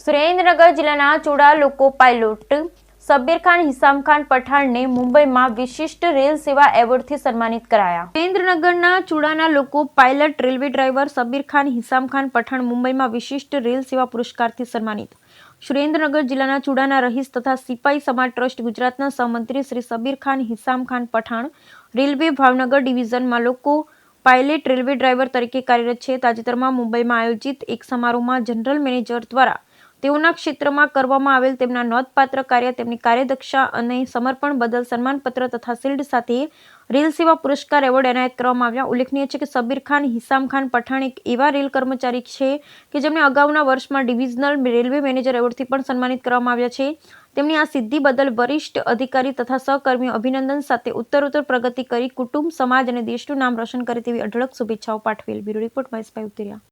સુરેન્દ્રનગર જિલ્લાના ચુડા લોકો પાયલોટ સબીર ખાન હિસામ ખાન પઠાણને મુંબઈમાં વિશિષ્ટ રેલ સેવા એવોર્ડથી સન્માનિત કરાયા. સુરેન્દ્રનગરના ચુડાના loco pilot railway driver Sabir Khan Hisam Khan Pathan મુંબઈમાં વિશિષ્ટ રેલ સેવા પુરસ્કારથી સન્માનિત. સુરેન્દ્રનગર જિલ્લાના ચુડાના રહીશ તથા સિપાઈ સમાજ ટ્રસ્ટ ગુજરાતના સહમંત્રી શ્રી સબીર ખાન હિસામ ખાન પઠાણ રેલવે ભાવનગર ડિવિઝનમાં લોકો પાયલટ રેલવે ડ્રાઈવર તરીકે કાર્યરત છે. તાજેતરમાં મુંબઈમાં આયોજિત એક સમારોહમાં જનરલ મેનેજર દ્વારા તેઓના ક્ષેત્રમાં કરવામાં આવેલ તેમના નોંધપાત્ર કાર્ય, તેમની કાર્યદક્ષતા અને સમર્પણ બદલ સન્માનપત્ર તથા શિલ્ડ સાથે રેલ સેવા પુરસ્કાર એવોર્ડ એનાયત કરવામાં આવ્યા. ઉલ્લેખનીય છે કે સબીર ખાન હિસામ ખાન પઠાણ એક એવા રેલ કર્મચારી છે કે જેમને અગાઉના વર્ષમાં ડિવિઝનલ રેલવે મેનેજર એવોર્ડથી પણ સન્માનિત કરવામાં આવ્યા છે. તેમની આ સિદ્ધિ બદલ વરિષ્ઠ અધિકારી તથા સહકર્મીઓ અભિનંદન સાથે ઉત્તરોત્તર પ્રગતિ કરી કુટુંબ, સમાજ અને દેશનું નામ રોશન કરે તેવી અઢળક શુભેચ્છાઓ પાઠવેલ. બ્યુરો રિપોર્ટ મહેશભાઈ ઉતરિયા.